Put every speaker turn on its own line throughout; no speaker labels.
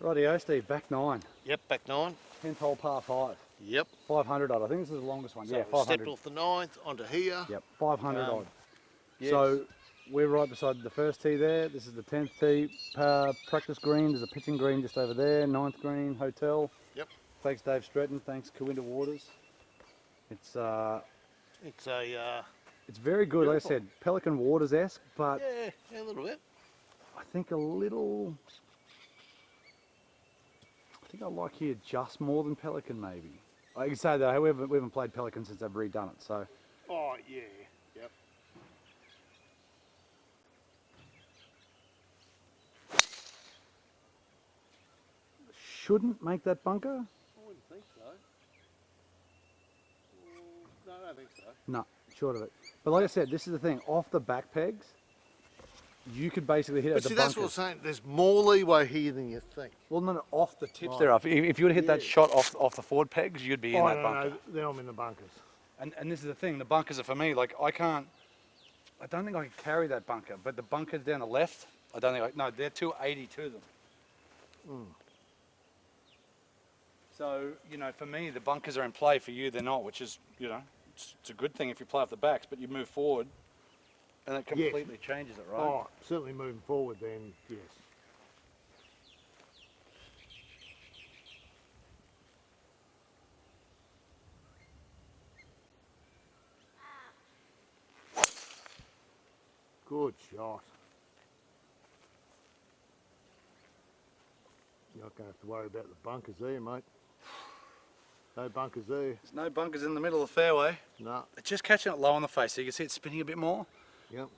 Rightio, Steve, back 9.
Yep, back 9.
10th hole par 5.
Yep.
500 odd. I think this is the longest one.
So
yeah,
we've
500.
stepped off the 9th onto here.
Yep, 500 odd.
Yes.
So we're right beside the first tee there. This is the 10th tee. Practice green. There's a pitching green just over there. 9th green, hotel.
Yep.
Thanks Dave Stretton. Thanks KOOINDAH Waters. It's very good.
Beautiful.
Like I said, Pelican Waters-esque, but
yeah, a little bit.
I think a little. I think I like here just more than Pelican, maybe. I can say that we haven't played Pelican since they've redone it, so.
Oh yeah. Yep.
Shouldn't make that bunker?
I wouldn't think so. No, I don't think so.
No, short of it. But like I said, this is the thing. Off the back pegs, you could basically hit it at the
See,
bunkers.
that's what I'm saying. There's more leeway here than you think.
Well, no, off the tips
Right.
there. If you would have hit that shot off the forward pegs, you'd be in that bunker.
No, then I'm in the bunkers.
And this is the thing. The bunkers are for me. Like I don't think I can carry that bunker. But the bunkers down the left, I don't think no, they're 280 to them. So, you know, for me, the bunkers are in play. For you, they're not, which is, you know, it's a good thing if you play off the backs, but you move forward and it completely changes it, right?
Oh, certainly moving forward then, yes. Good shot. You're not going to have to worry about the bunkers there, mate. No bunkers there.
There's no bunkers in the middle of the fairway.
No.
It's just catching it low on the face, so you can see it spinning a bit more.
Yep.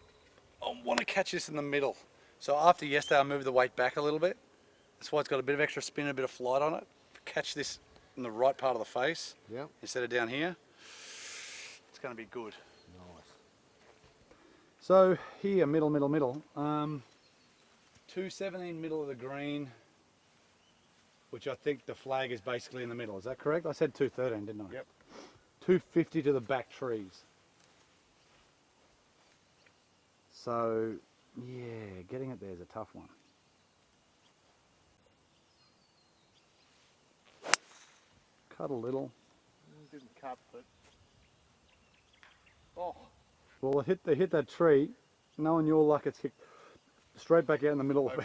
I want to catch this in the middle. So after yesterday, I moved the weight back a little bit. That's why it's got a bit of extra spin, a bit of flight on it. Catch this in the right part of the face instead of down here. It's going to be good.
Nice.
So here, middle. 217 middle of the green, which I think the flag is basically in the middle. Is that correct? I said 213, didn't I?
Yep.
250 to the back trees. So, yeah, getting it there is a tough one. Cut a little.
Didn't cut, but...
Oh. Well, they hit that tree. Knowing your luck, it's kicked straight back out in the middle of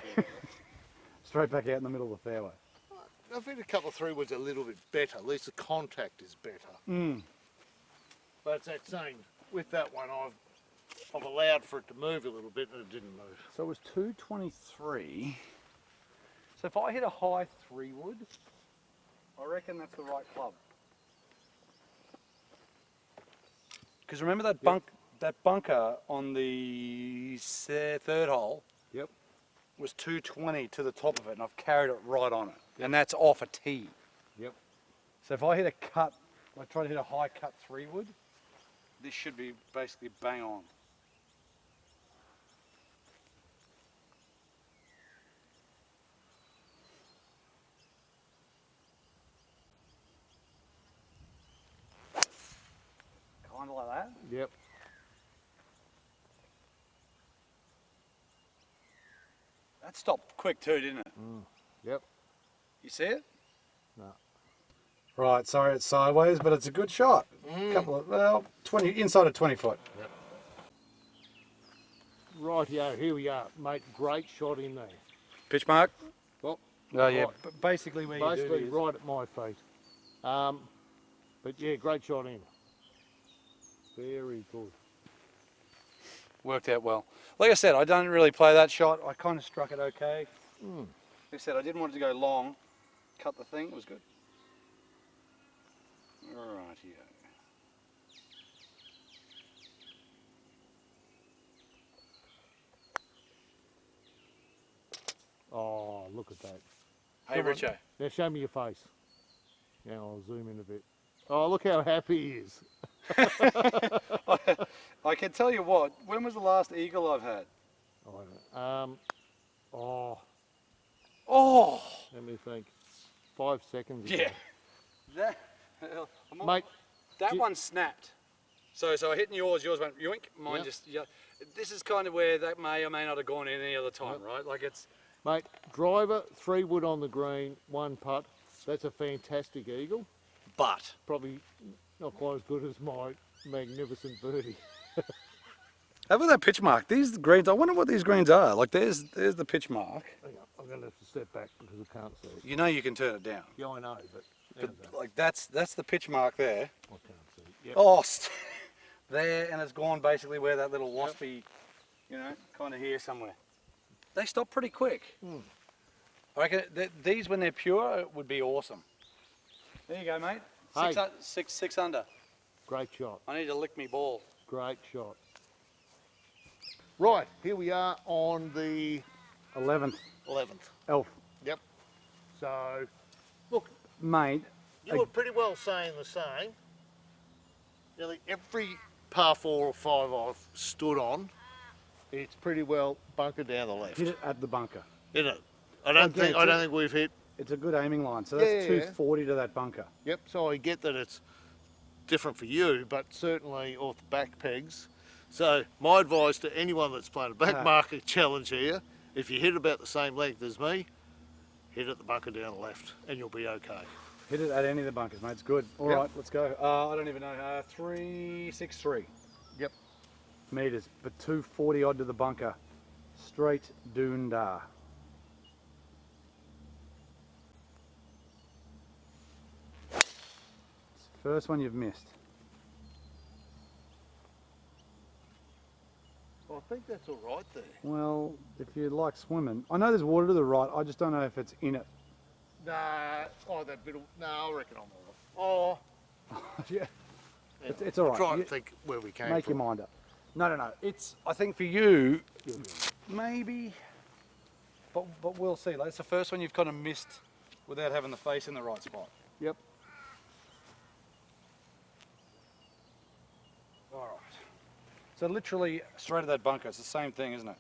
straight back out in the middle of the fairway.
I've hit a couple of 3-woods a little bit better. At least the contact is better. But it's that saying, with that one, I've allowed for it to move a little bit and it didn't move.
So it was 223. So if I hit a high 3-wood, I reckon that's the right club. Because remember that that bunker on the third hole was 220 to the top of it, and I've carried it right on it. And that's off a tee.
Yep.
So if I hit a cut, I try to hit a high cut 3-wood, this should be basically bang on. Kind of like that.
Yep.
That stopped quick too, didn't it?
Yep.
You see it?
No.
Right, sorry it's sideways, but it's a good shot. Couple of, well, 20, inside of 20 foot.
Yep. Rightio, here we are, mate. Great shot in there.
Pitch mark?
Well,
Oh yeah,
right.
basically where you do
Basically
is,
right at my feet. But yeah, great shot in. Very good.
worked out well. Like I said, I don't really play that shot. I kind of struck it okay. Like I said, I didn't want it to go long. Cut the thing, it was good. Rightio.
Oh, look at that.
Hey, Richo.
Now show me your face. Now I'll zoom in a bit. Oh, look how happy he is.
I can tell you what, when was the last eagle I've had?
Oh, let me think. 5 seconds ago.
Yeah.
Mate,
that one snapped. So I hit yours went yoink, mine just, yeah. This is kind of where that may or may not have gone in any other time, right? Like
Mate, driver, 3 wood on the green, 1 putt. That's a fantastic eagle.
But
Probably not quite as good as my magnificent birdie.
how about that pitch mark? These greens, I wonder what these greens are. Like there's the pitch mark.
Hang on, I'm going to have to step back because I can't see it.
You know you can turn it down.
Yeah, I know, but
Like that's the pitch mark there.
I can't see it. Yep.
Oh, there, and it's gone basically where that little waspy, you know, kind of here somewhere. They stop pretty quick. I reckon these, when they're pure, would be awesome. There you go, mate.
Hey.
Six under.
Great shot.
I need to lick me ball.
Great shot. Right, here we are on the
11th.
11th.
Elf.
Yep. So, look,
Mate.
you were pretty well saying the same. Nearly every par 4 or 5 I've stood on, it's pretty well bunker down the left.
Hit it at the bunker.
Isn't it? I don't think we've hit.
It's a good aiming line. So that's
Yeah.
240 to that bunker.
Yep. So I get that it's different for you, but certainly off the back pegs. So my advice to anyone that's playing a back market challenge here, if you hit about the same length as me, hit at the bunker down the left, and you'll be okay.
Hit it at any of the bunkers, mate. It's good. All right, let's go. I don't even know. 363
Yep.
meters, but 240 odd to the bunker. Straight Doondah. First one you've missed.
I think that's all right there.
Well, if you like swimming, I know there's water to the right. I just don't know if it's in it.
Nah. Oh, that bit of. Nah, I reckon I'm all right. Oh.
Yeah. It's all right.
Try and think where we came
Make
from.
your mind up. No. It's. I think for you, maybe. But we'll see. Like, it's the first one you've kind of missed without having the face in the right spot.
Yep.
All right. So literally straight at that bunker. It's the same thing, isn't it?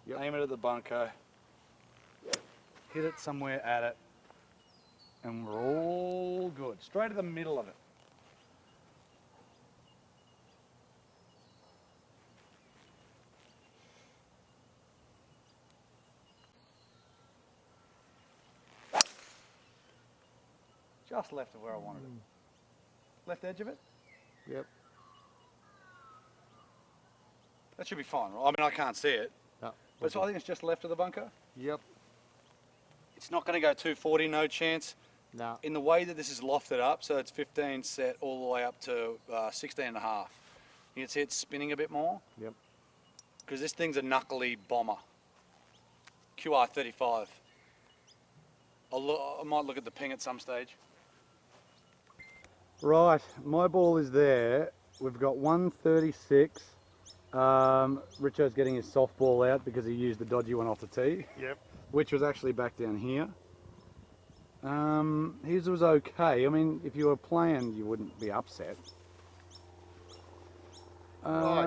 Yep.
Aim it at the bunker. Hit it somewhere at it. And we're all good. Straight to the middle of it. Just left of where I wanted it. Left edge of it?
Yep.
That should be fine. Right? I mean, I can't see it.
No.
But so I think it's just left of the bunker.
Yep.
It's not going to go 240, no chance.
No.
In the way that this is lofted up, so it's 15 set all the way up to 16 and a half. You can see it's spinning a bit more.
Yep.
Because this thing's a knuckly bomber. QR35. I might look at the ping at some stage. Right, my ball is there. We've got 136. Richo's getting his softball out because he used the dodgy one off the tee.
Yep.
Which was actually back down here. His was okay. I mean, if you were playing, you wouldn't be upset.
Right.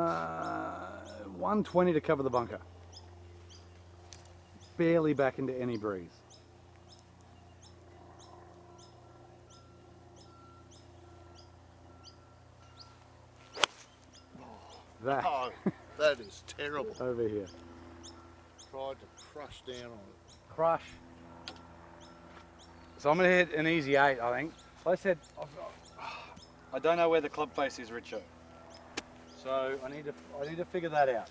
120 to cover the bunker. Barely back into any breeze. That
Oh, that is terrible.
over here.
Tried to crush down on it.
Crush. So I'm going to hit an easy 8, I think. Like I said, I don't know where the club face is, Richo. So I need to figure that out.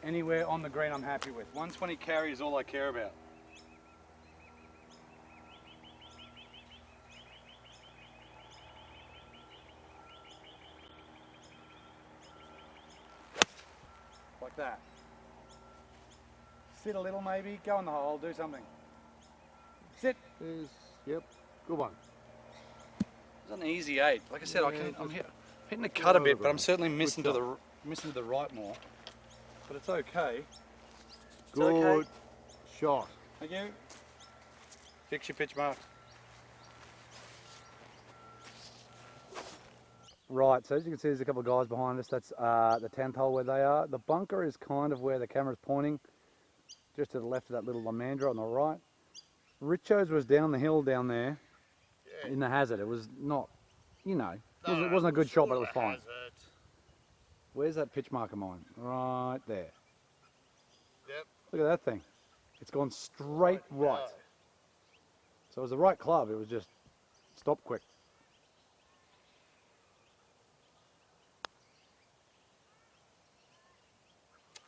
Anywhere on the green I'm happy with. 120 carry is all I care about. Like that. Sit a little maybe, go in the hole, do something. Sit.
Yep. Good one.
It's an easy 8. Like I said,
Yeah,
I'm hitting the cut a bit, but I'm certainly missing to the right more. But it's okay. It's
Good
okay.
shot.
Thank you. Fix your pitch mark. Right, so as you can see, there's a couple of guys behind us. That's the 10th hole where they are. The bunker is kind of where the camera's pointing, just to the left of that little Lamandra on the right. Richo's was down the hill down there in the hazard. It was not, you know, it wasn't a good shot, but it was fine. Where's that pitch mark of mine? Right there.
Yep.
Look at that thing. It's gone straight right. So it was the right club. It was just stop quick.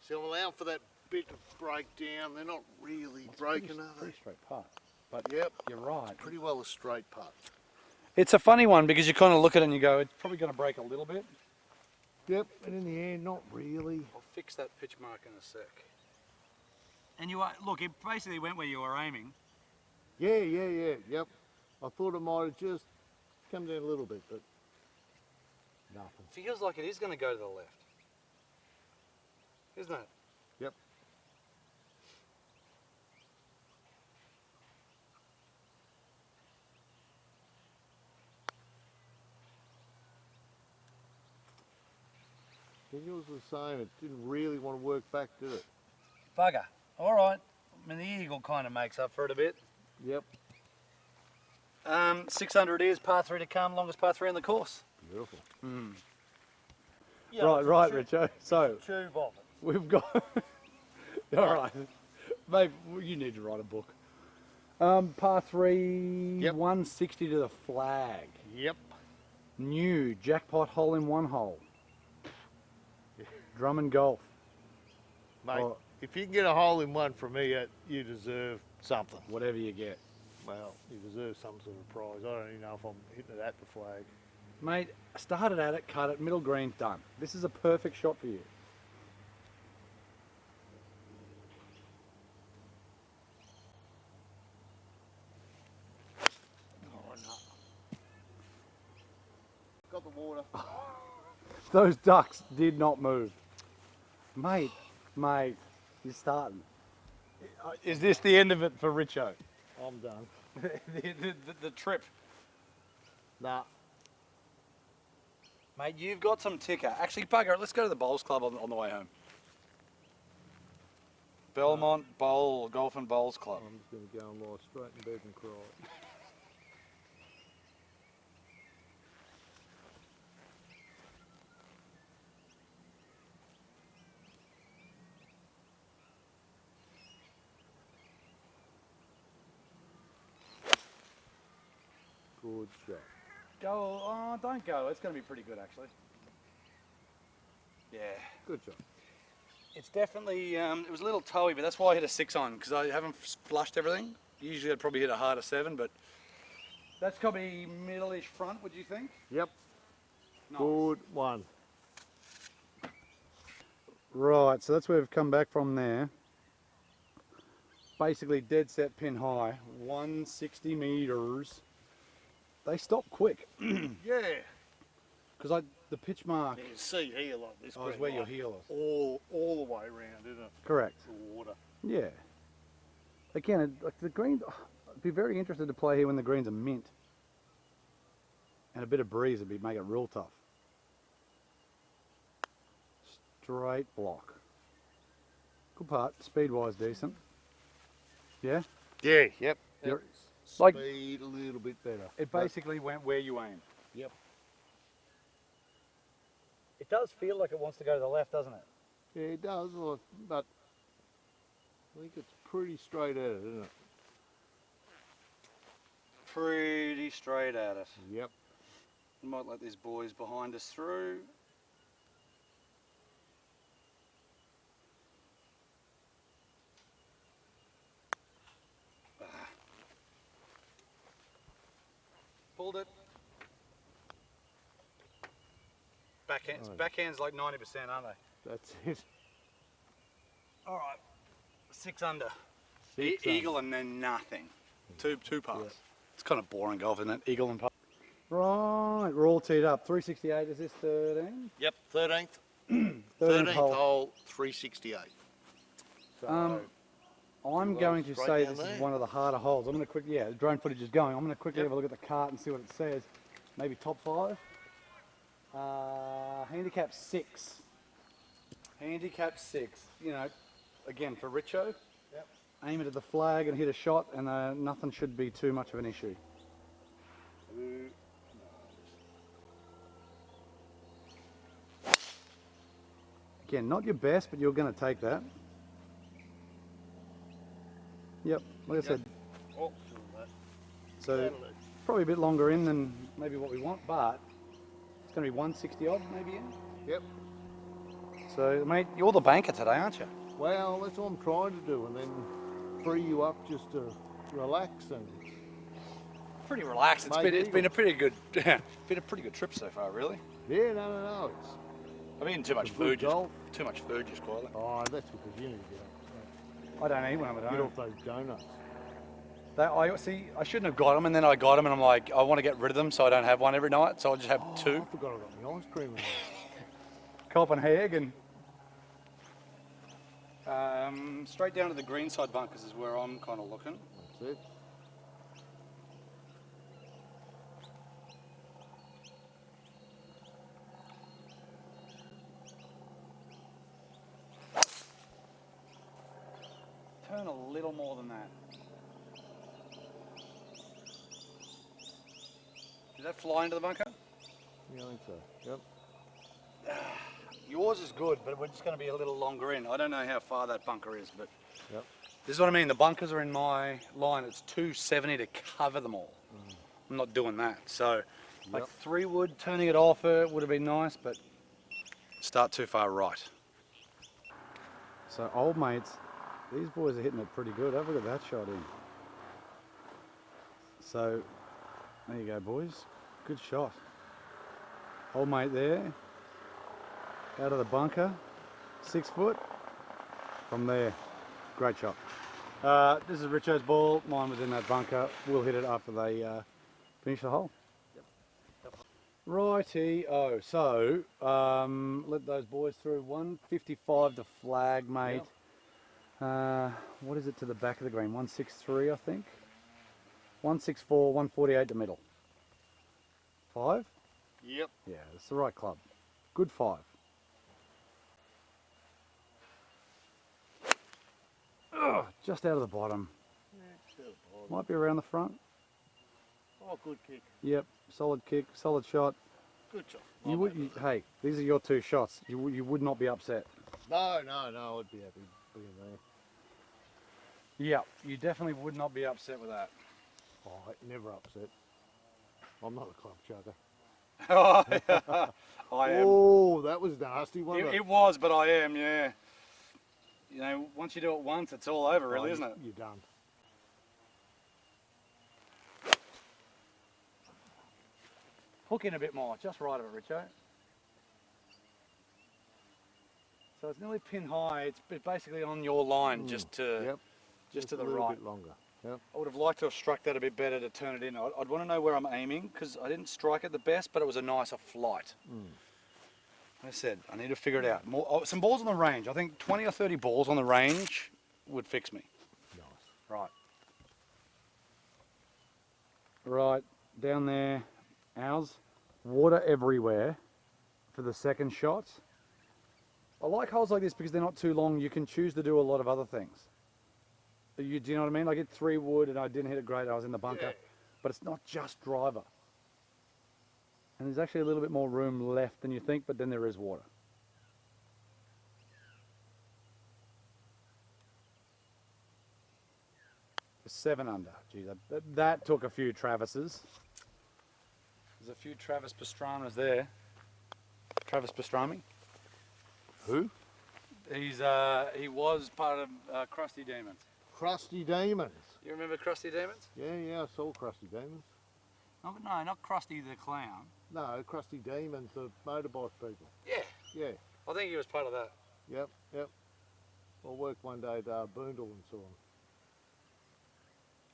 See, I'm allowing for that bit of breakdown. They're not really breaking, are they?
Pretty straight putt. But
Yep.
you're right.
Pretty well a straight putt.
It's a funny one because you kind of look at it and you go, it's probably going to break a little bit.
Yep, and in the end, not really.
I'll fix that pitch mark in a sec. And you are, look, it basically went where you were aiming.
Yeah, yep. I thought it might have just come down a little bit, but nothing.
Feels like it is going to go to the left. Isn't it?
Yep. I think it was the same. It didn't really want to work back, did it?
Bugger. All right. I mean, the eagle kind of makes up for it a bit.
Yep.
600 is par 3 to come, longest par 3 on the course.
Beautiful.
Yeah,
Right, Richo. So
Tube of it.
we've got. All right, mate. You need to write a book. Par 3,
Yep.
160 to the flag.
Yep.
New jackpot hole in one hole. Drummond Golf.
Mate,
Oh.
if you can get a hole in one from me, you deserve something.
Whatever you get.
Well, you deserve some sort of prize. I don't even know if I'm hitting it at the flag.
Mate, started at it, cut it, middle green, done. This is a perfect shot for you.
Oh, no. Got the water.
Those ducks did not move. Mate, you're starting. Is this the end of it for Richo?
I'm done.
the trip.
Nah.
Mate, you've got some ticker. Actually, bugger it, let's go to the bowls club on the way home. Belmont Bowl, Golf and Bowls Club.
I'm just going to go and lie straight in bed and cry. Good shot.
Go, oh, don't go. It's going to be pretty good, actually.
Yeah.
Good shot.
It's definitely, it was a little toey, but that's why I hit a 6 on, because I haven't flushed everything. Usually I'd probably hit a harder 7, but that's probably middle-ish front, would you think?
Yep.
Nice.
Good one.
Right, so that's where we've come back from there. Basically dead set pin high, 160 meters. They stop quick,
Yeah.
because the pitch mark
You can see here like this.
is
green
where your
light
heel is.
all the way around, isn't it?
Correct.
The water.
Yeah. Again, like the green, I'd be very interested to play here when the greens are mint. And a bit of breeze would make it real tough. Straight block. Good putt, speed-wise decent. Yeah?
Yeah. Yep.
You're- like-
Speed a little bit better.
It basically went where you aim.
Yep.
It does feel like it wants to go to the left, doesn't it?
Yeah, it does, but I think it's pretty straight at it, isn't it?
Pretty straight at it.
Yep.
We might let these boys behind us through. Pulled it. Backhands.
Oh.
Backhands like 90%, aren't they?
That's it.
All right. 6 under.
Six
Eagle and then nothing. Two pars.
Yeah.
It's kind of boring golf, isn't it? Eagle and par.
Right, we're all teed up. 368, is this 13?
Yep. 13th.
13th hole.
hole, 368. So,
I'm
Well,
going to
straight
say
down
this is
there.
one of the harder holes. I'm going to quickly, the drone footage is going. I'm going to quickly
Yep.
have a look at the cart and see what it says. Maybe top 5. Handicap 6. Handicap 6. You know, again for Richo.
Yep.
Aim it at the flag and hit a shot, and nothing should be too much of an issue. Again, not your best, but you're going to take that. Yep, like I said,
Oh, doing that.
so
That'll do.
probably a bit longer in than maybe what we want, but it's going to be 160 odd maybe in.
Yep.
So, mate, you're the banker today, aren't you?
Well, that's what I'm trying to do, and then free you up just to relax and.
Pretty relaxed. It's
Mate,
been a pretty good trip so far, really.
Yeah, no. It's
I've eaten too much
Some good
food. Just
golf.
too much food, just quietly.
oh, that's because you need to get
I don't eat when I'm at
off, get
home.
off those donuts.
I shouldn't have got them, and then I got them, and I'm like, I want to get rid of them, so I don't have one every night. So I just have
Oh,
two.
I forgot I got my ice cream. In
Copenhagen.
Straight down to the green side bunkers is where I'm kind of looking.
That's it.
Turn a little more than that. Did that fly into the bunker?
Yeah, I think so. Yep.
Yours is good, but we're just going to be a little longer in. I don't know how far that bunker is, but
Yep.
this is what I mean. The bunkers are in my line. It's 270 to cover them all. I'm not doing that. So, like
Yep.
3 wood, turning it off would have been nice, but start too far right.
So old mates, these boys are hitting it pretty good. Have a look at that shot in. So there you go, boys. Good shot. Old mate there, out of the bunker, 6 foot. From there, great shot. This is Richo's ball. Mine was in that bunker. We'll hit it after they finish the hole. Righty-o. So, let those boys through. 155 to flag, mate. What is it to the back of the green? 163, I think. 164, 148 to middle. 5?
Yep.
Yeah, it's the right club. Good 5. Ugh, just out of the bottom. Might be around the front.
Oh, good kick.
Yep, solid kick, solid shot.
Good shot.
Hey, these are your 2 shots. You would not be upset.
No, I'd be happy being there.
Yeah, you definitely would not be upset with that.
Oh, never upset. I'm not a club chugger.
I am.
Oh, that was nasty, wasn't it?
It was, but I am, yeah. You know, once you do it once, it's all over, really,
Oh,
isn't it?
You're done.
Hook in a bit more, just right of it, Richo. So it's nearly pin high. It's basically on your line, just to
Yep.
just to the
a little
right.
bit longer. Yep.
I would have liked to have struck that a bit better to turn it in. I'd want to know where I'm aiming because I didn't strike it the best, but it was a nicer flight. Like I said, I need to figure it out. Some balls on the range. I think 20 or 30 balls on the range would fix me.
Nice.
Right.
Right, down there, ours. Water everywhere for the second shot. I like holes like this because they're not too long. You can choose to do a lot of other things. Do you know what I mean? I hit 3 wood and I didn't hit it great. I was in the bunker.
Yeah.
But it's not just driver. And there's actually a little bit more room left than you think, but then there is water. For 7 under. Gee, that took a few Travises. There's a few Travis Pastramas there. Travis Pastrami.
Who?
He was part of Krusty Demons.
Krusty Demons.
You remember Krusty Demons?
Yeah, I saw Krusty Demons.
No, not Krusty the Clown.
No, Krusty Demons, the motorbike people.
Yeah,
Yeah,
I think he was part of that.
yep. I worked one day at Boondall and saw him.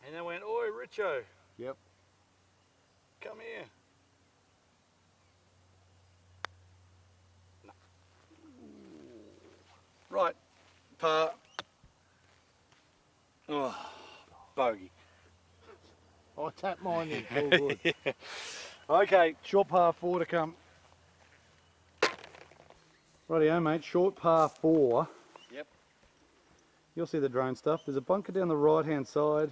And they went, "Oi, Richo,
Yep.
come here." No. Right, par. Oh, bogey.
I tapped mine in full good.
Okay, short par 4 to come. Rightio, mate, short par 4.
Yep.
You'll see the drone stuff. There's a bunker down the right-hand side,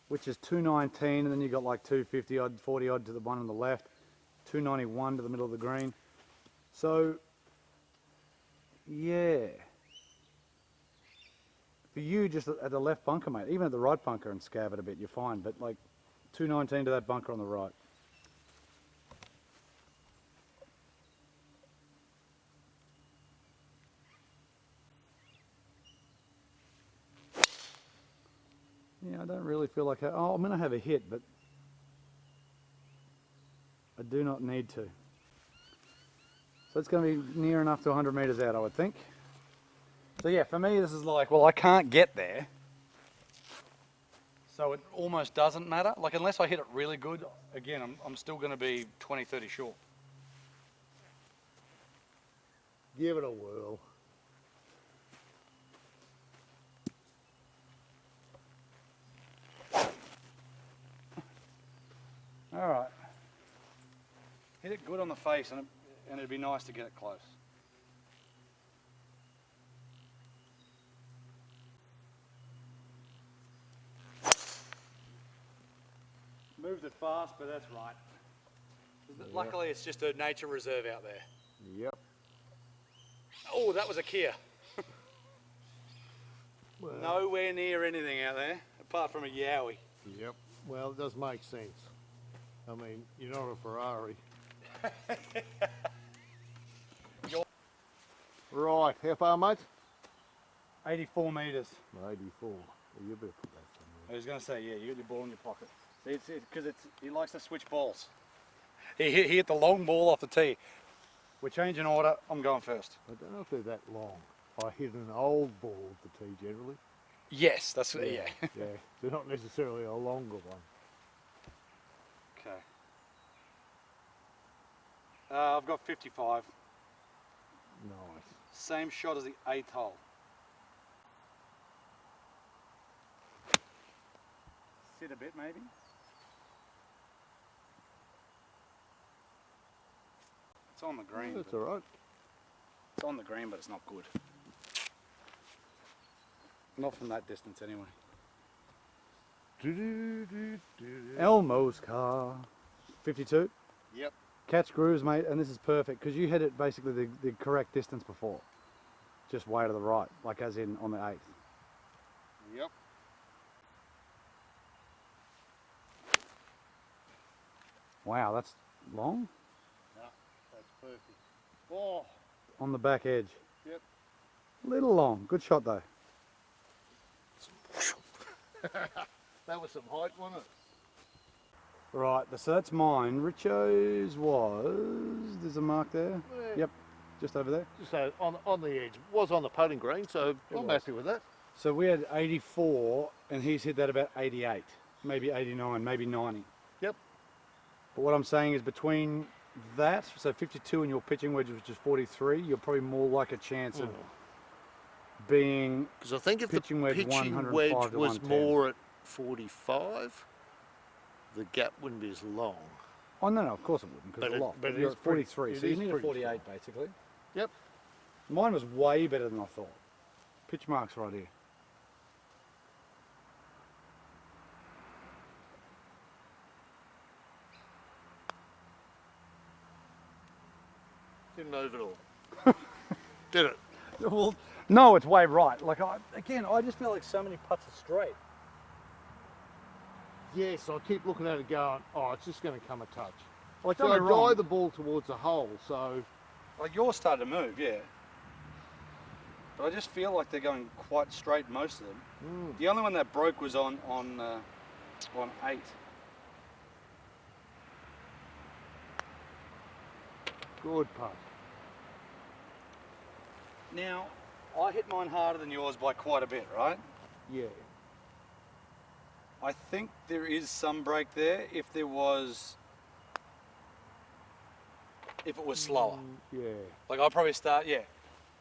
which is 219, and then you got like 250 odd, 40 odd to the one on the left, 291 to the middle of the green. So, yeah. For you, just at the left bunker, mate. Even at the right bunker and scav it a bit, you're fine. But like 219 to that bunker on the right. Yeah, I don't really feel like... Oh, I'm going to have a hit, but I do not need to. So it's going to be near enough to 100 metres out, I would think. So yeah, for me this is like, well, I can't get there. So it almost doesn't matter. Like, unless I hit it really good, again, I'm still going to be 20, 30 short.
Give it a whirl.
All right. Hit it good on the face, and it'd be nice to get it close. Moved it fast, but that's right.
Yep.
Luckily, it's just a nature reserve out there.
Yep.
Oh, that was a Kia.
Well,
Nowhere near anything out there, apart from a Yowie.
Yep. Well, it does make sense. I mean, you're not a Ferrari. Right, how far, mate?
84 metres.
84. Well, you better put that somewhere.
I was going to say, yeah, you got your ball in your pocket. See, because he likes to switch balls. He hit the long ball off the tee. We're changing order. I'm going first.
I don't know if they're that long. I hit an old ball at the tee generally.
Yes, that's yeah.
Yeah, they're not necessarily a longer one.
Okay. I've got 55.
Nice.
Same shot as the 8th hole. Sit a bit, maybe. It's on the green.
That's all right.
It's on the green, but it's not good. Not from that distance, anyway. Elmo's car. 52.
Yep.
Catch grooves, mate, and this is perfect because you hit it basically the correct distance before. Just way to the right, like as in on the 8th.
Yep.
Wow, that's long.
No, that's perfect. Oh.
On the back edge.
Yep.
Little long. Good shot though.
That was some height, wasn't it?
Right, so that's mine. Richo's was... There's a mark there.
Yeah.
Yep, just over there.
So on the edge. Was on the putting green, so I'm happy with that.
So we had 84 and he's hit that about 88. Maybe 89, maybe 90.
Yep.
But what I'm saying is between that, so 52 and your pitching wedge, which is 43, you're probably more like a chance of being...
Because I think if the
pitching wedge
pitching
105
wedge
to
was
110.
more at 45, the gap wouldn't be as long.
Oh, no, of course it wouldn't, because
But
it's
it-
locked.
but it
You're
is
at 43,
pretty-
so
it
you
is
need a
pretty
48, basically.
Yep.
Mine was way better than I thought. Pitch marks right here.
Didn't move at all. Did it?
Well, no, it's way right. Like, I just feel like so many putts are straight.
Yes, I keep looking at it going, oh, it's just going to come a touch.
Like,
So
don't
I
be wrong.
guide the ball towards the hole, so...
Like, yours started to move, yeah. But I just feel like they're going quite straight, most of them. The only one that broke was on 8.
Good putt.
Now, I hit mine harder than yours by quite a bit, right?
Yeah.
I think there is some break there if it was slower.
Yeah.
Like, I'll probably start, yeah.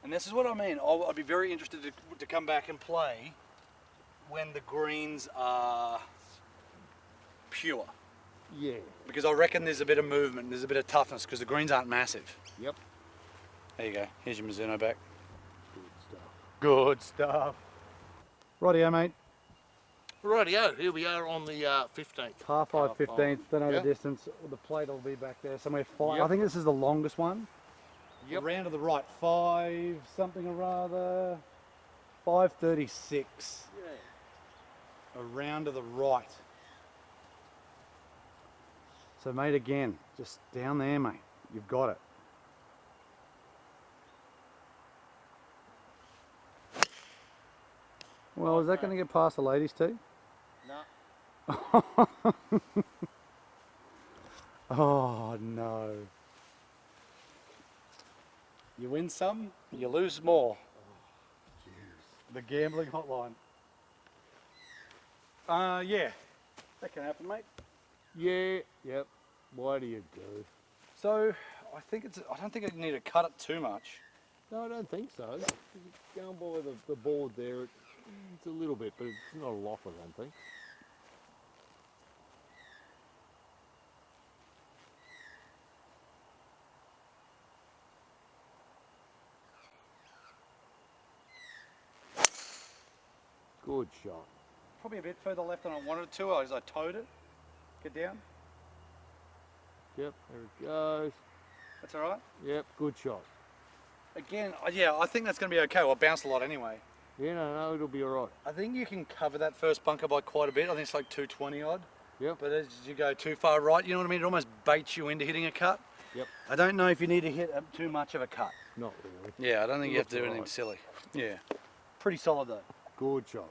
And this is what I mean. I'd be very interested to come back and play when the greens are pure.
Yeah.
Because I reckon there's a bit of movement, there's a bit of toughness, because the greens aren't massive.
Yep.
There you go. Here's your Mizuno back.
Good stuff.
Good stuff. Rightio, mate.
Rightio, here we are on the 15th.
Par 5, 15th. Don't know
Yeah.
the distance. The plate will be back there somewhere. 5.
Yep.
I think this is the longest one.
Yep.
Around to the right. 5 something or rather. 536.
Yeah.
Around to the right. So mate, again, just down there, mate. You've got it. Well, is that going to get past the ladies too?
No.
Oh no.
You win some, you lose more.
The gambling hotline. Yeah, that can happen, mate.
Yeah. Yep. Why do you do?
So I don't think I need to cut it too much.
No, I don't think so. Going by the board there, it's a little bit, but it's not a lot, I don't think. Good shot.
Probably a bit further left than I wanted to as I towed it. Get down.
Yep, there it goes.
That's all right.
Yep, good shot.
Again, yeah, I think that's going to be okay. Well, it bounced a lot anyway.
Yeah, no, it'll be all right.
I think you can cover that first bunker by quite a bit. I think it's like 220 odd.
Yep.
But as you go too far right, you know what I mean? It almost baits you into hitting a cut.
Yep.
I don't know if you need to hit too much of a cut.
Not really.
Yeah, I don't think you have to do
Looks
anything
alright.
silly. Yeah. Pretty solid though.
Good shot.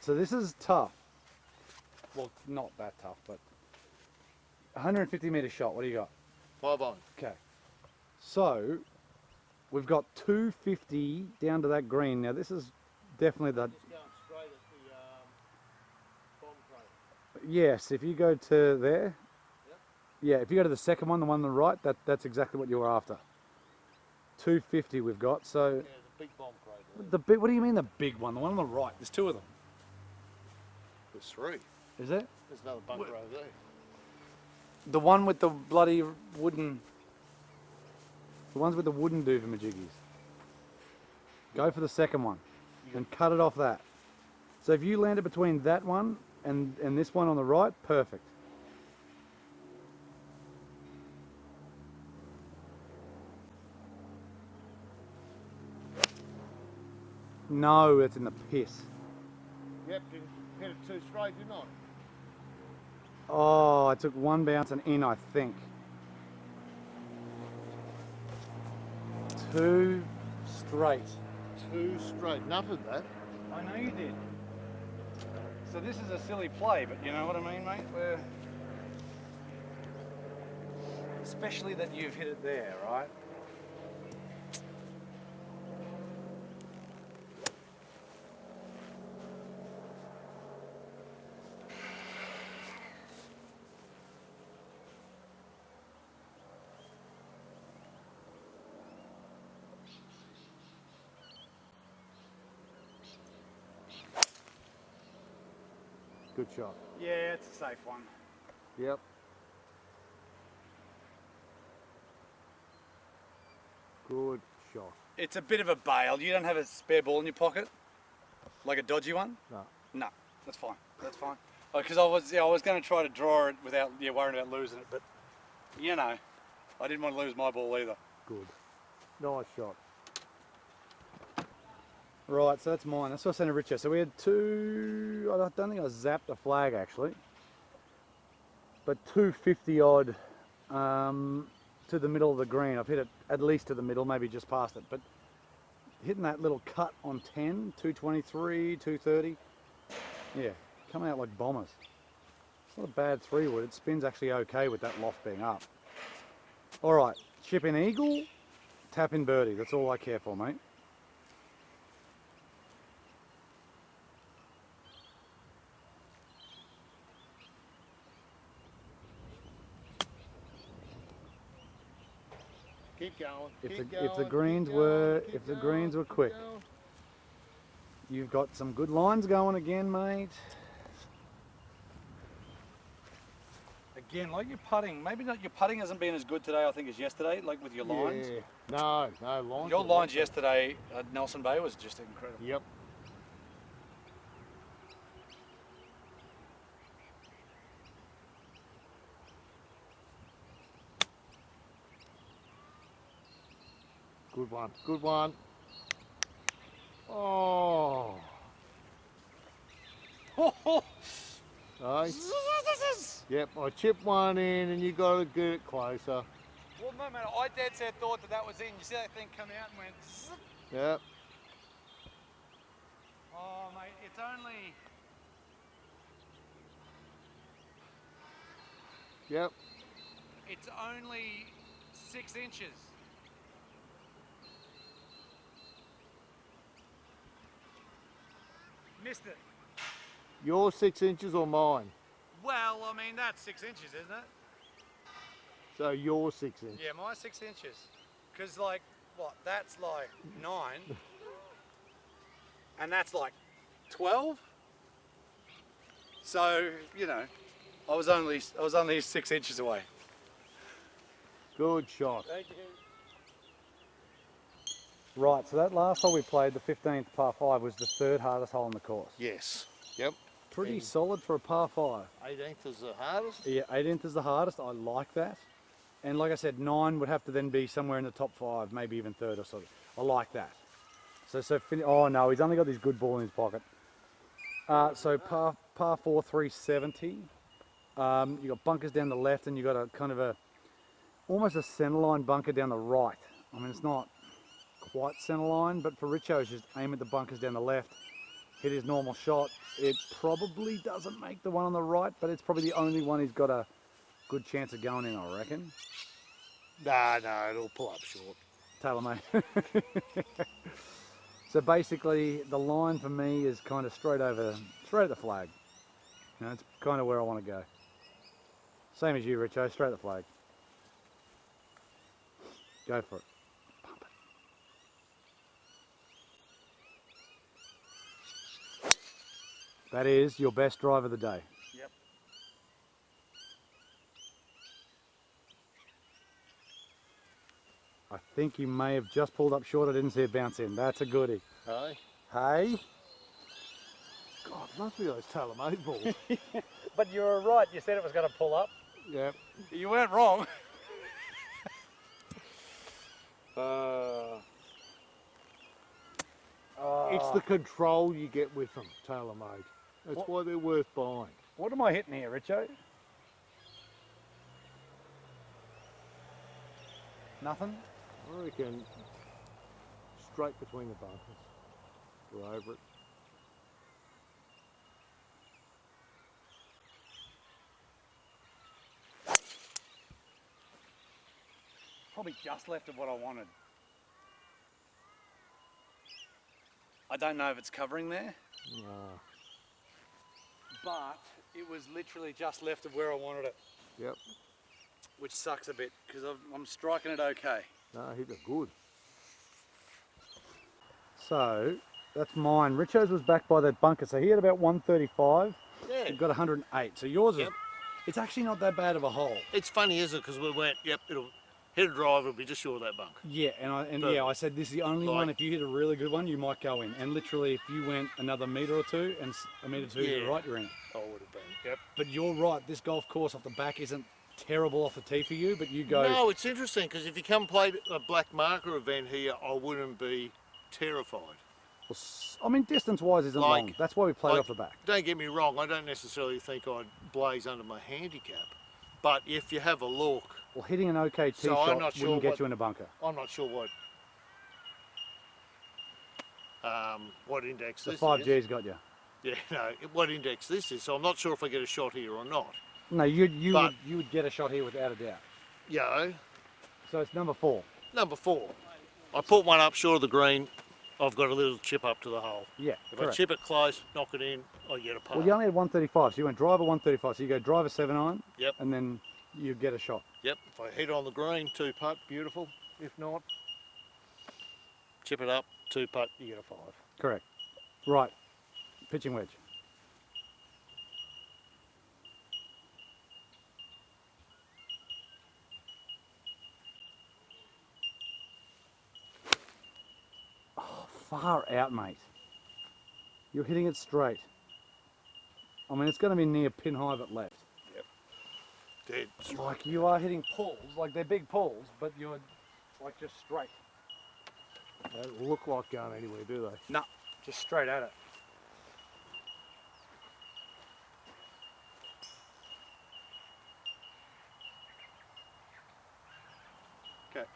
So this is tough. Well, not that tough, but 150 meter shot. What do you got?
5 on.
Okay. So we've got 250 down to that green. Now this is definitely the
Just going straight at the bomb crate.
yes. If you go to there, yeah. If you go to the second one, the one on the right, that's exactly what you were after. 250 we've got. So
Yeah, the big bomb crate.
the big. What do you mean the big one? The one on the right. There's two of them.
There's 3.
Is there?
There's another bunker over there.
The one with the bloody wooden. The ones with the wooden doover-majiggies. Go for the second one and cut it off that. So if you land it between that one and this one on the right, perfect. No, it's in the piss.
Yep, you hit it too straight, didn't I?
Oh, I took one bounce and in, I think. Too straight.
Too straight. Enough of that.
I know you did. So this is a silly play, but you know what I mean, mate? Especially that you've hit it there, right?
Good shot.
Yeah, it's a safe one.
Yep. Good shot.
It's a bit of a bail. You don't have a spare ball in your pocket? Like a dodgy one?
No.
No, that's fine. That's fine. Because I was going to try to draw it without worrying about losing it, but you know, I didn't want to lose my ball either.
Good. Nice shot.
Right, so that's mine. That's what I sent to Richard. So we had two, I don't think I zapped a flag actually, but 250 odd to the middle of the green. I've hit it at least to the middle, maybe just past it, but hitting that little cut on 10, 223, 230, yeah, coming out like bombers. It's not a bad 3-wood. It spins actually okay with that loft being up. All right, chip in eagle, tap in birdie. That's all I care for, mate.
Keep going.
If the greens were quick. You've got some good lines going again, mate.
Again, like your putting, maybe not your putting hasn't been as good today, I think, as yesterday, like with your lines.
Yeah. No lines.
Your lines yesterday at Nelson Bay was just incredible.
Yep. Good one. Good one. Oh. Right. Yep, I chipped one in and you got to get it closer.
Well, no matter. I dead set thought that was in. You see that thing come out and went. Zzz.
Yep.
Oh, mate, it's only.
Yep.
It's only 6 inches. Missed it.
Your 6 inches or mine?
Well, I mean, that's 6 inches, isn't it?
So your 6 inches.
Yeah, my 6 inches. Because, like, what? That's like 9. And that's like 12. So, you know, I was only 6 inches away.
Good shot.
Thank you.
Right, so that last hole we played, the 15th par 5, was the 3rd hardest hole on the course.
Yes. Yep.
Pretty solid for a par 5.
18th is the hardest.
Yeah, 18th is the hardest. I like that. And like I said, 9 would have to then be somewhere in the top 5, maybe even 3rd or so. I like that. Oh no, he's only got this good ball in his pocket. So par 4, 370. You got bunkers down the left, and you got a kind of almost a centerline bunker down the right. I mean, it's not quite centerline, but for Richo, it's just aim at the bunkers down the left, hit his normal shot. It probably doesn't make the one on the right, but it's probably the only one he's got a good chance of going in, I reckon.
No, it'll pull up short.
Taylor mate. So basically, the line for me is kind of straight at the flag. You know, it's kind of where I want to go. Same as you, Richo, straight at the flag. Go for it. Pump it. That is your best drive of the day.
Yep.
I think you may have just pulled up short. I didn't see it bounce in. That's a goodie.
Hey.
Hey?
God, it must be those tailor-made balls.
But you were right. You said it was going to pull up.
Yep.
You weren't wrong.
It's the control you get with them, tailor-made. That's why they're worth buying.
What am I hitting here, Richo? Nothing?
I reckon straight between the bunkers. Go over it.
Probably just left of what I wanted. I don't know if it's covering there, but it was literally just left of where I wanted it.
Yep.
Which sucks a bit because I'm striking it okay.
No, hit it good.
So, that's mine. Richo's was back by that bunker, so he had about 135.
Yeah.
You've got 108. So yours is,
Yep.
it's actually not that bad of a hole.
It's funny, isn't it? Because we went, yep, it'll hit a drive, it'll be just short of that bunk.
Yeah, I said this is the only one. If you hit a really good one, you might go in. And literally, if you went another metre or two, and a metre or two to the right, you're in it.
I would have been. Yep.
But you're right. This golf course off the back isn't terrible off the tee for you, but you go.
No, it's interesting because if you come play a black marker event here, I wouldn't be terrified.
I mean, distance-wise isn't long. That's why we played off the back.
Don't get me wrong, I don't necessarily think I'd blaze under my handicap, but if you have a look,
Well, hitting an okay tee
So I'm
shot
not sure
wouldn't get
what-
you in a bunker.
I'm not sure what index
The
this
5G's
is.
got you.
Yeah, no, what index this is. So I'm not sure if I get a shot here or not.
No, you
But-
would get a shot here without a doubt.
Yo,
So it's number 4.
number 4. I put one up short of the green. I've got a little chip up to the hole.
Yeah,
If
correct.
I chip it close, knock it in, I get a par.
Well, you only had 135, so you went driver 135. So you go driver 7-iron,
Yep.
and then you get a shot.
Yep, if I hit on the green, 2-putt, beautiful. If not, chip it up, 2-putt, you get a 5.
Correct. Right. Pitching wedge. Oh, far out, mate. You're hitting it straight. I mean, it's going to be near pin high but left.
Dead straight.
Like you are hitting pulls, like they're big pulls, but you're like just straight.
They don't look like going anywhere, do they?
No, Just straight at it. Okay.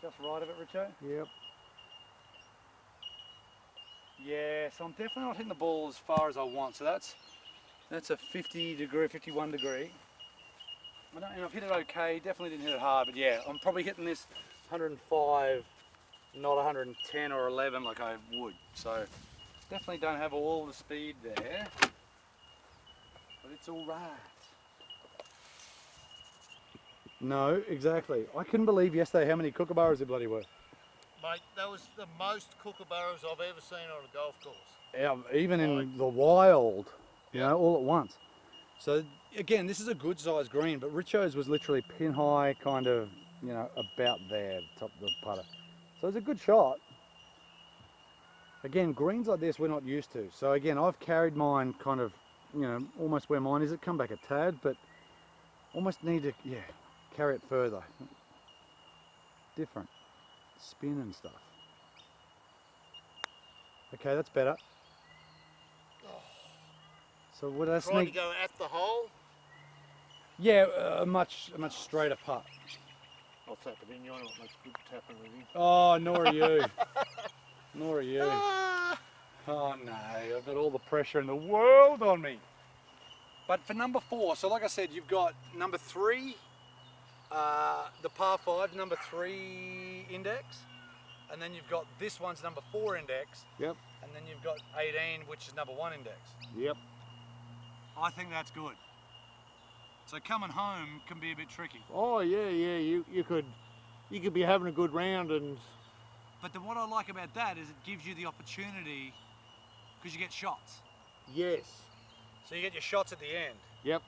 Just right of it, Richo?
Yep.
Yeah, so I'm definitely not hitting the ball as far as I want. So that's a 50 degree, 51 degree. And I've hit it okay, definitely didn't hit it hard, but yeah, I'm probably hitting this 105, not 110 or 11 like I would. So definitely don't have all the speed there, but it's all right.
No, exactly. I couldn't believe yesterday how many kookaburras there bloody were.
Mate, that was the most kookaburras I've ever seen on a golf course.
Yeah, even in the wild, you
Yeah.
know, all at once. So again, this is a good sized green, but Richo's was literally pin high, kind of, you know, about there, top of the putter. So it's a good shot. Again, greens like this we're not used to. So again, I've carried mine kind of, you know, almost where mine is. It come back a tad, but almost need to, yeah, carry it further. Different spin and stuff. Okay, that's better. So what else?
Trying to go at the hole.
Yeah, a much straighter putt.
I'll tap it in, you're not much good tapping with you.
Oh, nor are you. Nor are you.
Ah.
Oh no, I've got all the pressure in the world on me.
But for number 4, so like I said, you've got number 3, the par 5, number 3 index, and then you've got this one's number 4 index,
Yep.
and then you've got 18, which is number 1 index.
Yep.
I think that's good. So coming home can be a bit tricky.
Oh yeah, you could be having a good round and
But what I like about that is it gives you the opportunity, because you get shots.
yes.
So you get your shots at the end.
Yep.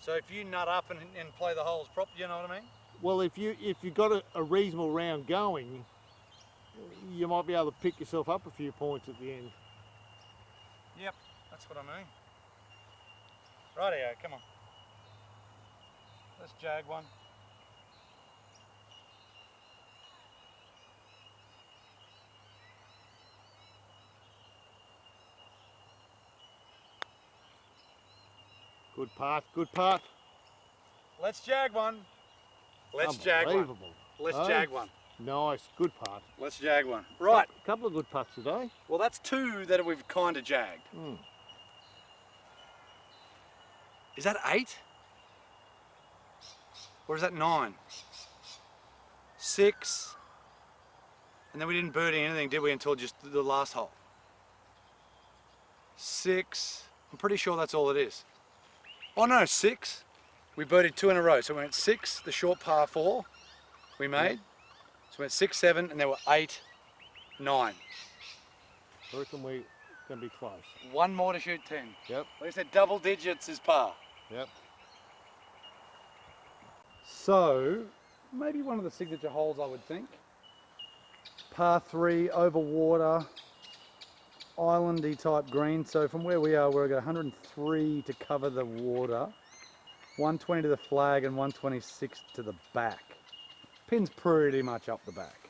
So if you nut up and play the holes proper, you know what I mean?
Well, if you got a reasonable round going, you might be able to pick yourself up a few points at the end.
Yep, that's what I mean. Rightio, come on. Let's jag one.
Good putt, good putt.
Let's jag one. Let's jag one.
Unbelievable.
Let's
Oh.
jag one.
Nice, good putt.
Let's jag one. Right.
A couple of good putts today.
Well, that's 2 that we've kind of jagged.
Mm.
Is that 8? Or is that 9? 6. And then we didn't birdie anything, did we, until just the last hole? 6. I'm pretty sure that's all it is. Oh no, 6. We birdied 2 in a row. So we went 6, the short par 4 we made. So we went 6, 7, and there were 8, 9.
I reckon we can be close.
1 more to shoot 10.
Yep,
Like I said, double digits is par.
yep.
So maybe one of the signature holes, I would think. Par 3 over water, islandy type green. So from where we are, we're got 103 to cover the water, 120 to the flag, and 126 to the back. Pin's pretty much up the back.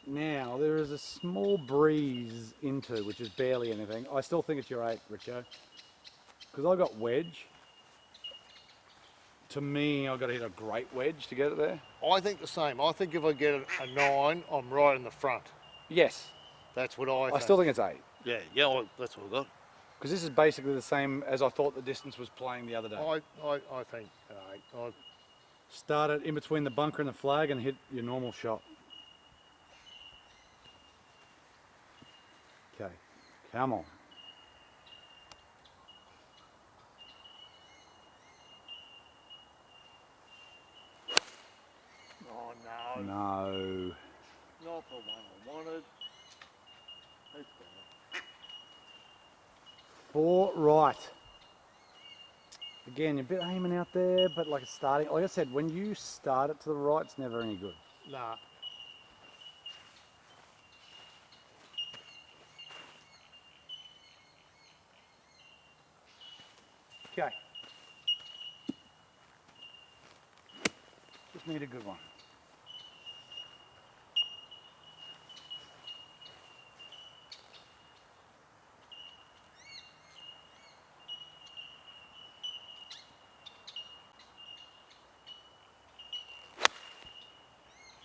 Now there is a small breeze into, which is barely anything. I still think it's your 8, Richo, because I got wedge. To me, I've got to hit a great wedge to get it there.
I think the same. I think if I get a 9, I'm right in the front.
Yes.
That's what I think.
I still think it's 8.
Yeah, well, that's what I got.
Because this is basically the same as I thought the distance was playing the other day.
I think 8.
Start it in between the bunker and the flag and hit your normal shot. Okay, come on.
Oh no,
No.
not the one I wanted. It's gone.
4 right. Again, you're a bit aiming out there, but like it's starting. Like I said, when you start it to the right, it's never any good.
Nah.
Okay.
Just need a good one.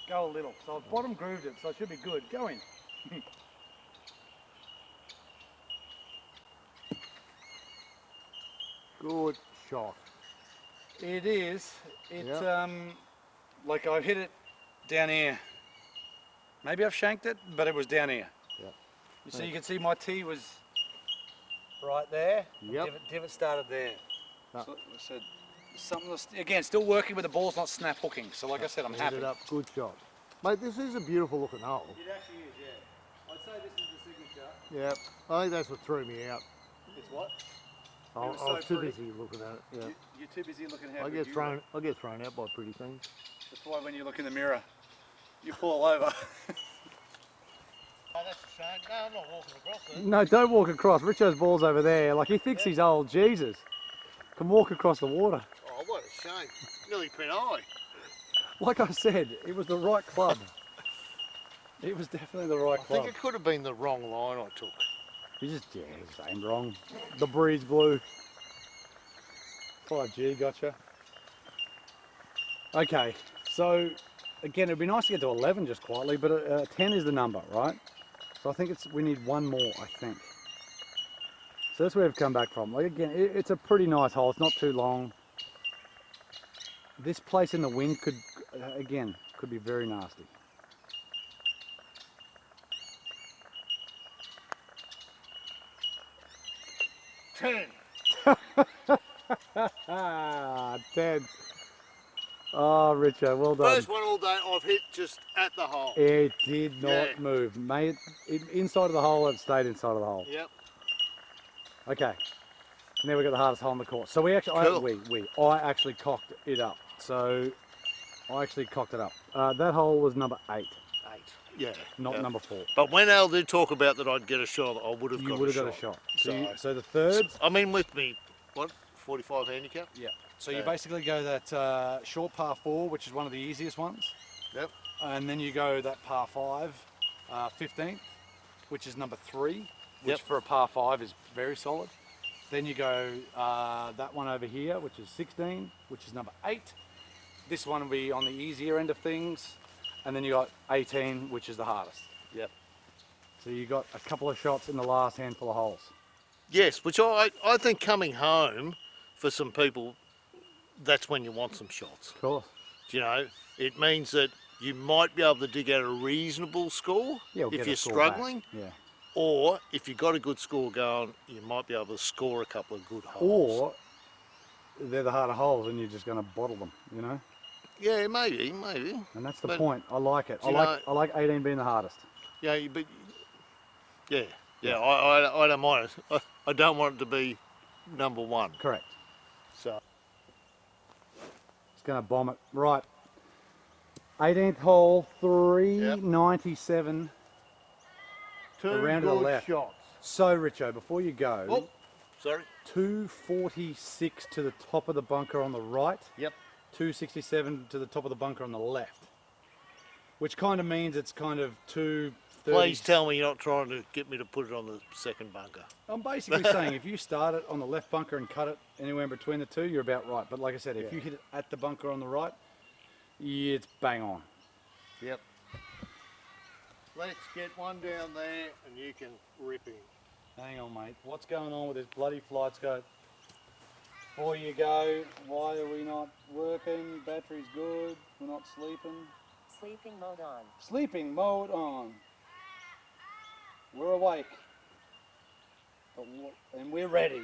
Go a little. So I've bottom grooved it, so it should be good. Go in.
Good shot.
It is. It's
Yep.
like I hit it down here. Maybe I've shanked it, but it was down here.
Yep.
You see, you can see my tee was right there.
Yep.
Divot started there.
No.
So I said something that's, again, still working with the ball's not snap hooking. So like I said, I'm
Hit
happy.
it up. Good shot. Mate, this is a beautiful looking hole.
It actually is, yeah. I'd say this is the signature.
Yep. I think that's what threw me out.
It's what?
I
was
was
so
too
pretty.
busy looking at it. Yeah.
You're too busy looking how
I
good
get
you
thrown.
look.
I get thrown out by pretty things.
That's why when you look in the mirror, you fall over.
Oh, that's a shame. No, I'm not walking across it.
No, don't walk across. Richo's ball's over there. Like he thinks he's old. Jesus. Can walk across the water.
Oh, what a shame. Nearly pin eye.
Like I said, it was the right club. It was definitely the right
I
club.
think it could have been the wrong line I took.
You just, yeah, he's aimed wrong. The breeze blew. 5G, gotcha. Okay, so again, it'd be nice to get to 11 just quietly, but 10 is the number, right? So I think we need one more, I think. So that's where we've come back from. Like again, it's a pretty nice hole. It's not too long. This place in the wind could, again, could be very nasty. Ah, 10. Oh, Richo, well done.
First one all day I've hit just at the hole.
It did not
Yeah.
move. Mate, inside of the hole, it stayed inside of the hole.
Yep.
Okay. Now we got the hardest hole on the course. So we actually,
Cool.
I actually cocked it up. So I actually cocked it up. That hole was number 8,
8. Yeah.
not
Yep.
number 4.
But when Al did talk about that I'd get a shot, I would have
You
got
would
a
have
shot.
got a shot. So
So-
the third,
I mean, with me, what, 45 handicap?
Yeah. So you
Yeah.
basically go that short par 4, which is one of the easiest ones.
Yep.
And then you go that par 5, 15th, which is number 3, which
Yep.
for a par 5 is very solid. Then you go that one over here, which is 16, which is number 8. This one will be on the easier end of things. And then you got 18, which is the hardest.
Yep.
so you got a couple of shots in the last handful of holes.
Yes, which I think coming home for some people, that's when you want some shots.
Of course.
You know, it means that you might be able to dig out a reasonable score
Yeah, we'll
if
get a
you're
score back.
struggling,
Yeah.
or if you've got a good score going, you might be able to score a couple of good holes.
Or they're the harder holes and you're just going to bottle them, you know?
Yeah, maybe.
And that's the
But,
point. I like it.
you know-
I like 18 being the hardest.
Yeah, but I don't mind it. I don't want it to be number 1.
Correct.
So
It's going to bomb it. Right. 18th hole, 397.
two
Around to the
good
left.
shots.
So, Richo, before you go,
Oh, sorry.
246 to the top of the bunker on the right.
Yep.
267 to the top of the bunker on the left. Which kind of means it's kind of 230.
Please tell me you're not trying to get me to put it on the second bunker.
I'm basically saying if you start it on the left bunker and cut it anywhere in between the two, you're about right. But like I said, if you hit it at the bunker on the right, it's bang on.
Yep. Let's get one down there and you can rip him.
Hang on, mate. What's going on with this bloody flight scope? Before you go, why are we not working? Battery's good. We're not sleeping.
Sleeping mode on.
Sleeping mode on. We're awake. And we're ready.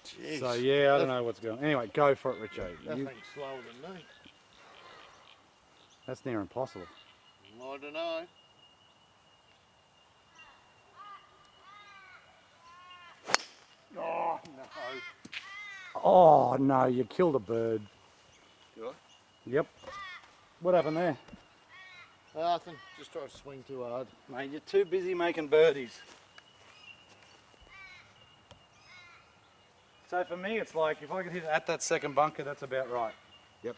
Jeez.
So yeah, I don't know what's going on. Anyway, go for it, Richo.
That
You,
thing's slower than me.
that's near impossible.
I don't know. Oh, no.
Oh no, you killed a bird.
Did I?
Yep. What happened there?
Nothing. Just try to swing too hard.
Mate, you're too busy making birdies. So for me, it's like if I could hit it at that second bunker, that's about right.
Yep.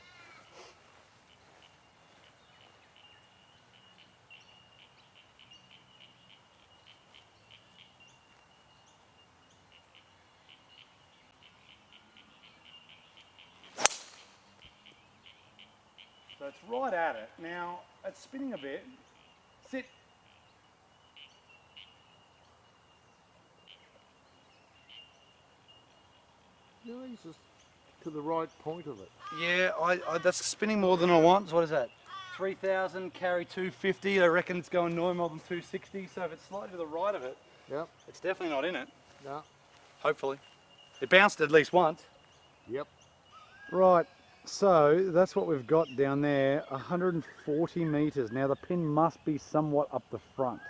So it's right at it. Now, it's spinning a bit. Sit.
No, he's just to the right point of it.
Yeah, that's spinning more than I want. So what is that? 3,000, carry 250. I reckon it's going no more than 260. So if it's slightly to the right of it,
Yep.
it's definitely not in it.
No.
Hopefully. It bounced at least once.
Yep.
Right, so that's what we've got down there, 140 metres. Now the pin must be somewhat up the front.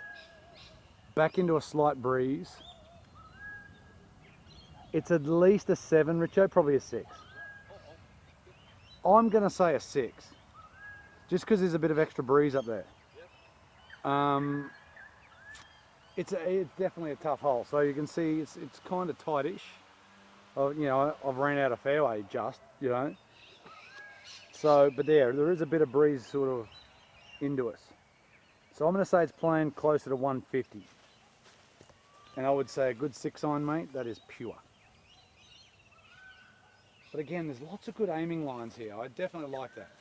Back into a slight breeze. It's at least a 7, Richo, probably a 6. I'm going to say a 6, just because there's a bit of extra breeze up there. It's definitely a tough hole, so you can see it's kind of tightish. You know, I've ran out of fairway just, you know. So, but there is a bit of breeze sort of into us. So I'm going to say it's playing closer to 150. And I would say a good 6-iron, mate, that is pure. But again, there's lots of good aiming lines here. I definitely like that.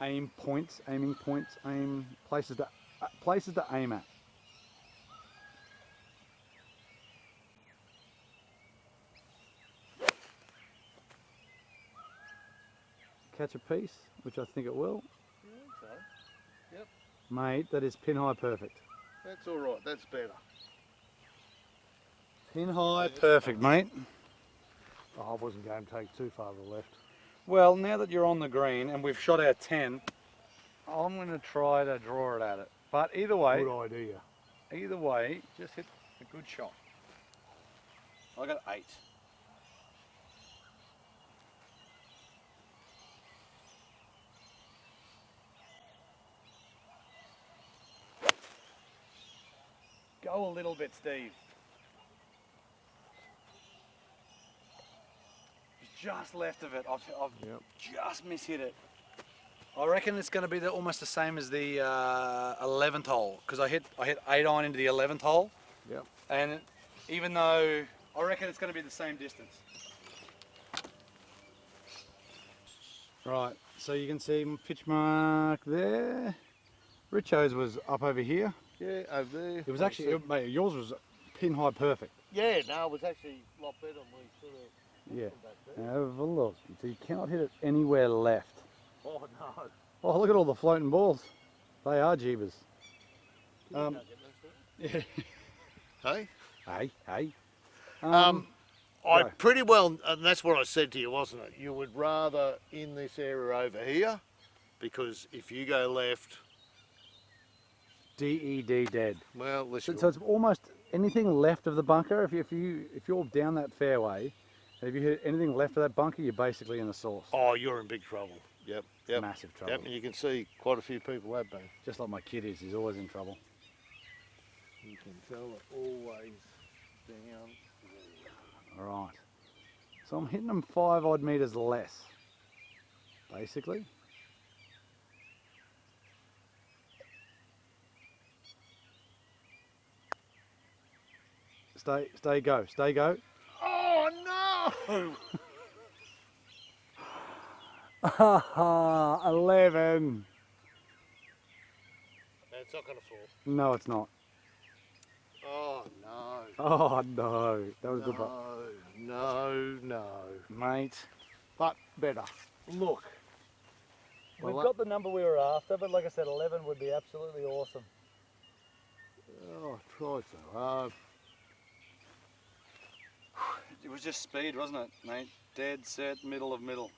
Aiming points, aim places to aim at. Catch a piece, which I think it will.
I think so. Yep.
Mate, that is pin high perfect.
That's all right. That's better.
Pin high perfect, mate.
Oh, I wasn't going to take too far to the left.
Well, now that you're on the green and we've shot our 10, I'm going to try to draw it at it. But either way,
Good idea.
just hit a good shot. I got 8. Go a little bit, Steve. Just left of it. I've
Yep.
just mishit it. I reckon it's going to be almost the same as the 11th hole, because I hit 8-iron into the 11th hole.
Yep.
And even though I reckon it's going to be the same distance. Right, so you can see my pitch mark there. Richo's was up over here.
Yeah, over there.
It was actually, mate, yours was pin high perfect.
Yeah, no, it was actually a lot better than we sort of.
Yeah. Now have a look. So you cannot hit it anywhere left.
Oh no.
Oh, look at all the floating balls. They are jeebers. Yeah.
Hey?
Hey.
I
Go.
pretty well, and that's what I said to you, wasn't it? You would rather in this area over here, because if you go left,
DED dead.
well, listen.
So it's almost anything left of the bunker. If you're down that fairway, and if you hit anything left of that bunker, you're basically in the sauce.
Oh, you're in big trouble. Yep.
Massive trouble.
Yep, and you can see quite a few people have been.
Just like my kid is. He's always in trouble.
You can tell it always down.
All right. So I'm hitting them 5 odd meters less, basically. Stay, go.
Oh no!
11.
It's not going to fall.
No, it's not.
Oh no.
Oh no, that was a good putt.
No.
Mate.
But better.
Look,
Well,
we've got the number we were after, but like I said, 11 would be absolutely awesome.
Oh, I tried so hard.
It was just speed, wasn't it, mate? Dead set, middle of middle.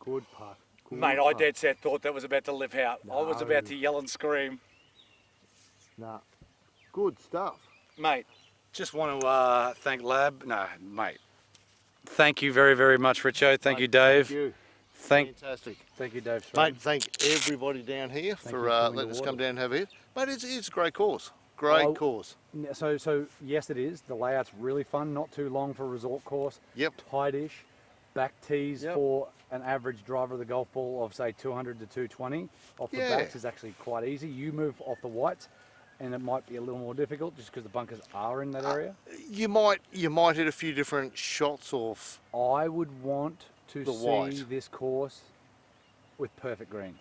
Good putt. Good
Mate, I
putt.
dead set thought that was about to live out. I was
No.
about to yell and scream.
Nah. Good stuff.
Mate, just want to thank Lab. No, mate. Thank you very, very much, Richo. Thank you, Dave.
Thank you.
Thank
Fantastic.
Thank you, Dave.
Mate, thank everybody down here
Thank
for
you for coming
letting
to
us come
Water.
down and have it. Mate, it's a great course. Great
Oh,
course.
So yes, it is. The layout's really fun. Not too long for a resort course.
Yep.
Tightish. Back tees
Yep.
for an average driver of the golf ball of say 200 to 220 off the backs is actually quite easy. You move off the whites, and it might be a little more difficult just because the bunkers are in that area.
You might hit a few different shots off.
I would want to
the
see
white.
this course with perfect greens.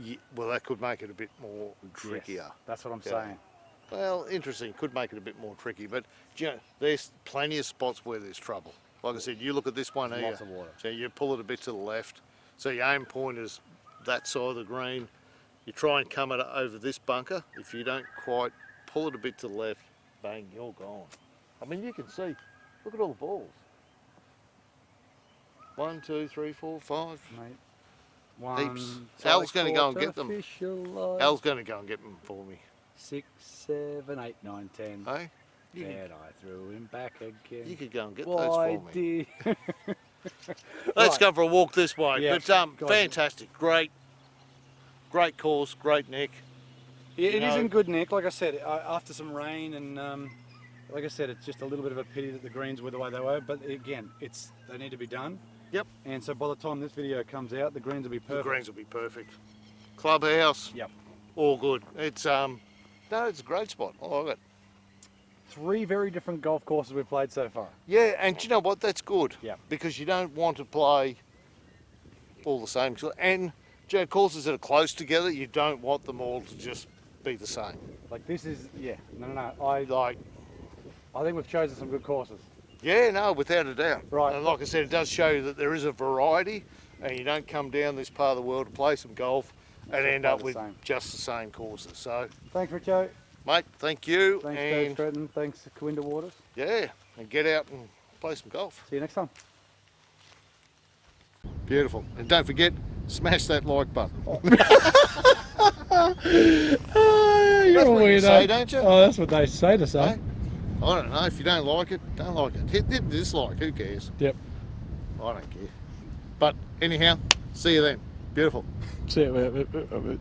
Yeah, well, that could make it a bit more trickier.
Yes, that's what I'm saying.
Well, interesting. Could make it a bit more tricky, but you know, there's plenty of spots where there's trouble. Like I said, you look at this one here.
Lots of water.
So you pull it a bit to the left. So your aim point is that side of the green. You try and come it over this bunker. If you don't quite pull it a bit to the left, bang, you're gone. I mean, you can see. Look at all the balls. 1, 2, 3, 4, 5.
Mate, one.
Heaps. Al's going to go and get them.
Official
Al's going to go and get them for me.
6, 7, 8, 9, 10.
Hey?
And I threw him back again.
You could go and get
Why
those for me.
did...
Let's
Right.
go for a walk this way.
Yeah,
But
guys.
fantastic, great course, great nick.
Yeah, it is
know-
in good nick. Like I said, after some rain and like I said, it's just a little bit of a pity that the greens were the way they were. But again, they need to be done.
Yep.
And so by the time this video comes out, the greens will be
The
perfect.
greens will be perfect. Clubhouse,
Yep.
all good. It's it's a great spot. I like it.
3 very different golf courses we've played so far.
Yeah, and you know what? That's good.
Yeah.
Because you don't want to play all the same. And you know, courses that are close together, you don't want them all to just be the same.
Like this is, no.
Like,
I think we've chosen some good courses.
yeah, no, without a doubt.
Right.
And like I said, it does show you that there is a variety, and you don't come down this part of the world to play some golf and end
play
up
the
with
same.
just the same courses. So,
Thanks, Richo.
mate, thank you.
Thanks,
and
Dave Stratton. Thanks, KOOINDAH Waters.
yeah, and get out and play some golf.
See you next time.
Beautiful. And don't forget, smash that like button.
You're
That's what you say, don't you?
Oh, that's what they say to say.
Hey? I don't know. If you don't like it, don't like it. Hit dislike. Who cares?
Yep.
I don't care. But anyhow, see you then. Beautiful.
See you.